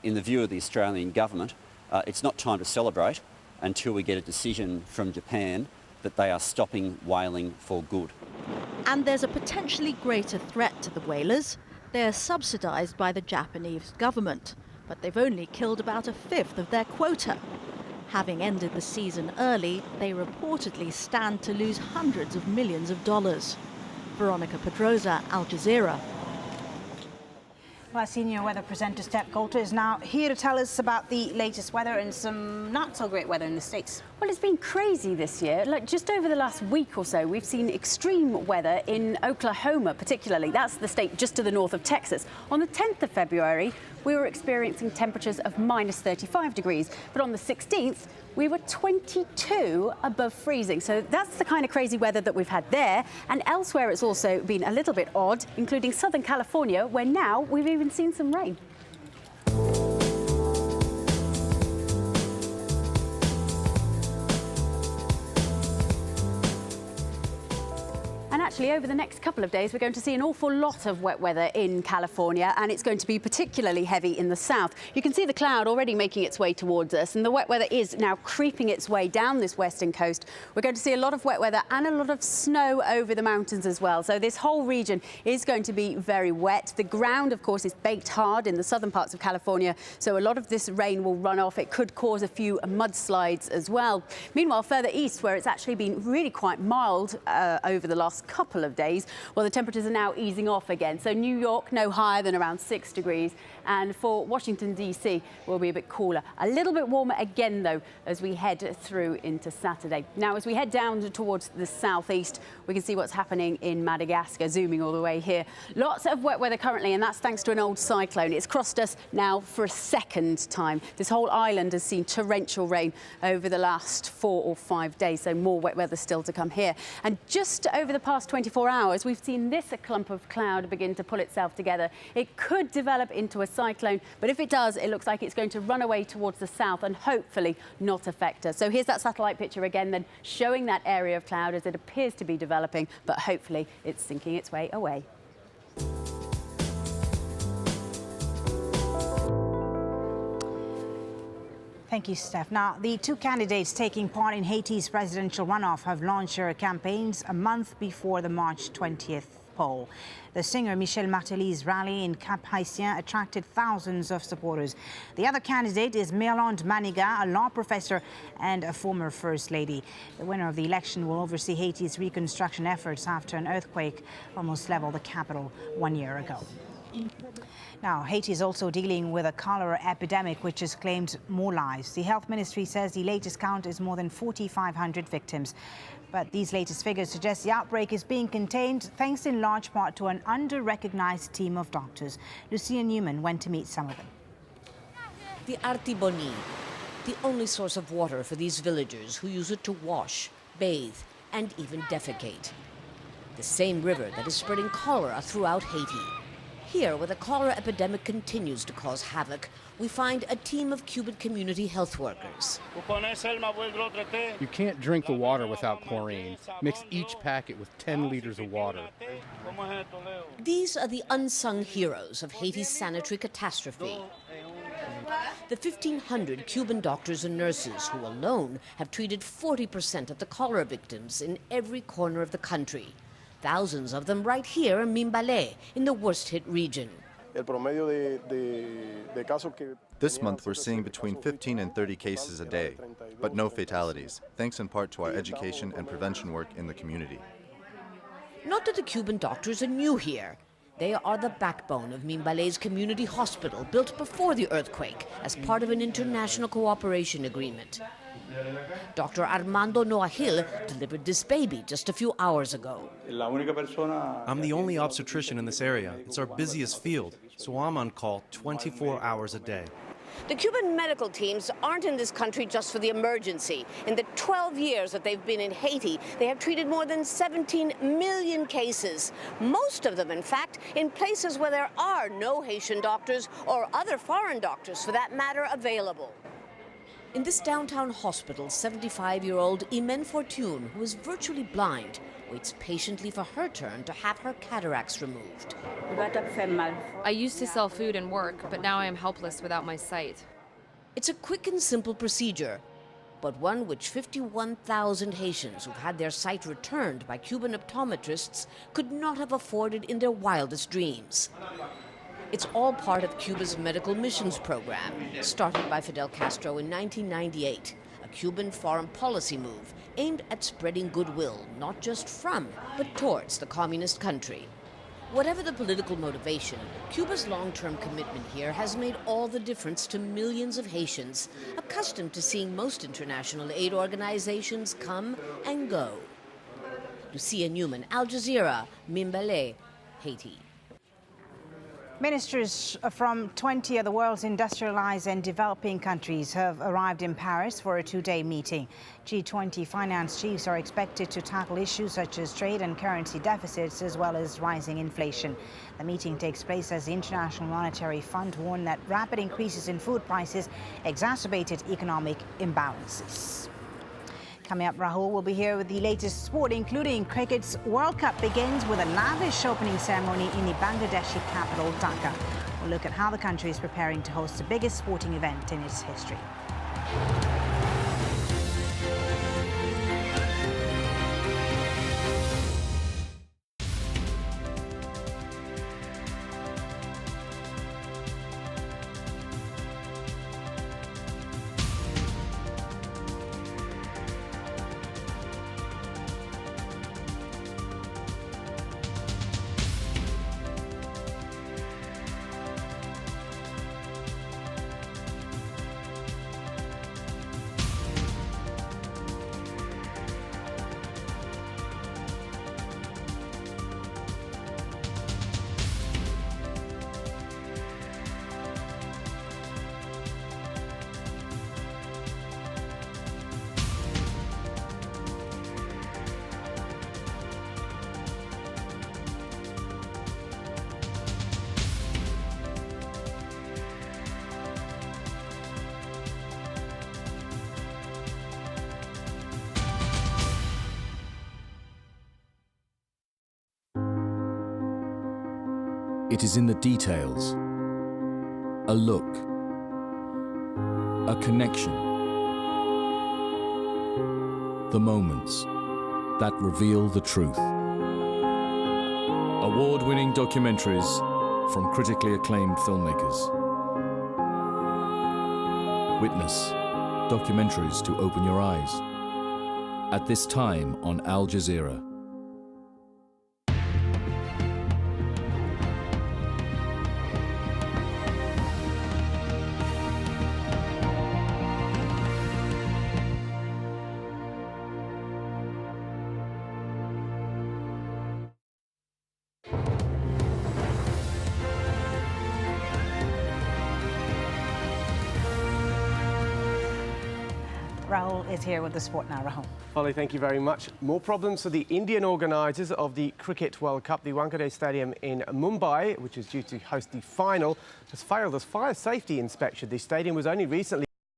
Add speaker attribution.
Speaker 1: in the view of the Australian government, it's not time to celebrate until we get a decision from Japan that they are stopping whaling for good.
Speaker 2: And there's a potentially greater threat to the whalers. They're subsidised by the Japanese government, but they've only killed about a fifth of their quota. Having ended the season early, they reportedly stand to lose hundreds of millions of dollars. Veronica Pedrosa, AlJazeera.
Speaker 3: Well, senior weather presenter Steph Coulter is now here to tell us about the latest weather and some not so great weather in the States.
Speaker 4: Well, it's been crazy this year. Like just over the last week or so, we've seen extreme weather in Oklahoma, particularly. That's the state just to the north of Texas. On the 10th of February, we were experiencing temperatures of minus 35 degrees. But on the 16th, we were 22 above freezing. So that's the kind of crazy weather that we've had there. And elsewhere, it's also been a little bit odd, including Southern California, where now we've even seen some rain. And actually, over the next couple of days, we're going to see an awful lot of wet weather in California, and it's going to be particularly heavy in the south. You can see the cloud already making its way towards us, and the wet weather is now creeping its way down this western coast. We're going to see a lot of wet weather and a lot of snow over the mountains as well. So this whole region is going to be very wet. The ground, of course, is baked hard in the southern parts of California, so a lot of this rain will run off. It could cause a few mudslides as well. Meanwhile, further east, where it's actually been really quite mild over the last couple of days, well, the temperatures are now easing off again. So New York, no higher than around 6 degrees. And for Washington, D.C., will be a bit cooler. A little bit warmer again, though, as we head through into Saturday. Now, as we head down towards the southeast, we can see what's happening in Madagascar, zooming all the way here. Lots of wet weather currently, and that's thanks to an old cyclone. It's crossed us now for a second time. This whole island has seen torrential rain over the last 4 or 5 days, so more wet weather still to come here. And just over the past 24 hours, we've seen this clump of cloud begin to pull itself together. It could develop into a cyclone, but if it does, it looks like it's going to run away towards the south and hopefully not affect us. So here's that satellite picture again, then showing that area of cloud as it appears to be developing, but hopefully it's sinking its way away.
Speaker 3: Thank you, Steph. Now, the two candidates taking part in Haiti's presidential runoff have launched their campaigns a month before the March 20th poll. The singer Michel Martelly's rally in Cap Haitien attracted thousands of supporters. The other candidate is Merlande Maniga, a law professor and a former First Lady. The winner of the election will oversee Haiti's reconstruction efforts after an earthquake almost leveled the capital 1 year ago. Now, Haiti is also dealing with a cholera epidemic which has claimed more lives. The health ministry says the latest count is more than 4,500 victims. But these latest figures suggest the outbreak is being contained thanks in large part to an under-recognized team of doctors. Lucia Newman went to meet some of them.
Speaker 5: The Artibonite, the only source of water for these villagers who use it to wash, bathe, and even defecate. The same river that is spreading cholera throughout Haiti. Here, where the cholera epidemic continues to cause havoc, we find a team of Cuban community health workers.
Speaker 6: You can't drink the water without chlorine. Mix each packet with 10 liters of water.
Speaker 5: These are the unsung heroes of Haiti's sanitary catastrophe. The 1,500 Cuban doctors and nurses who alone have treated 40% of the cholera victims in every corner of the country. Thousands of them right here in Mimbale, in the worst-hit region.
Speaker 7: This month we're seeing between 15 and 30 cases a day, but no fatalities, thanks in part to our education and prevention work in the community.
Speaker 5: Not that the Cuban doctors are new here. They are the backbone of Mimbale's community hospital, built before the earthquake as part of an international cooperation agreement. Dr. Armando Noahil delivered this baby just a few hours ago.
Speaker 8: I'm the only obstetrician in this area. It's our busiest field, so I'm on call 24 hours a day.
Speaker 5: The Cuban medical teams aren't in this country just for the emergency. In the 12 years that they've been in Haiti, they have treated more than 17 million cases. Most of them, in fact, in places where there are no Haitian doctors or other foreign doctors, for that matter, available. In this downtown hospital, 75-year-old Imen Fortune, who is virtually blind, waits patiently for her turn to have her cataracts removed.
Speaker 9: I used to sell food and work, but now I am helpless without my sight.
Speaker 5: It's a quick and simple procedure, but one which 51,000 Haitians who've had their sight returned by Cuban optometrists could not have afforded in their wildest dreams. It's all part of Cuba's medical missions program, started by Fidel Castro in 1998, a Cuban foreign policy move aimed at spreading goodwill, not just from, but towards the communist country. Whatever the political motivation, Cuba's long-term commitment here has made all the difference to millions of Haitians accustomed to seeing most international aid organizations come and go. Lucia Newman, Al Jazeera, Mimbele, Haiti.
Speaker 3: Ministers from 20 of the world's industrialized and developing countries have arrived in Paris for a two-day meeting. G20 finance chiefs are expected to tackle issues such as trade and currency deficits, as well as rising inflation. The meeting takes place as the International Monetary Fund warned that rapid increases in food prices exacerbated economic imbalances. Coming up, Rahul will be here with the latest sport, including cricket's World Cup begins with a lavish opening ceremony in the Bangladeshi capital, Dhaka. We'll look at how the country is preparing to host the biggest sporting event in its history.
Speaker 10: It is in the details. A look. A connection. The moments that reveal the truth. Award-winning documentaries from critically acclaimed filmmakers. Witness documentaries to open your eyes. At this time on Al Jazeera.
Speaker 3: Rahul is here with the sport now. Rahul.
Speaker 11: Holly, thank you very much. More problems for the Indian organisers of the Cricket World Cup. The Wankhede Stadium in Mumbai, which is due to host the final, has failed as fire safety inspection. The stadium was only recently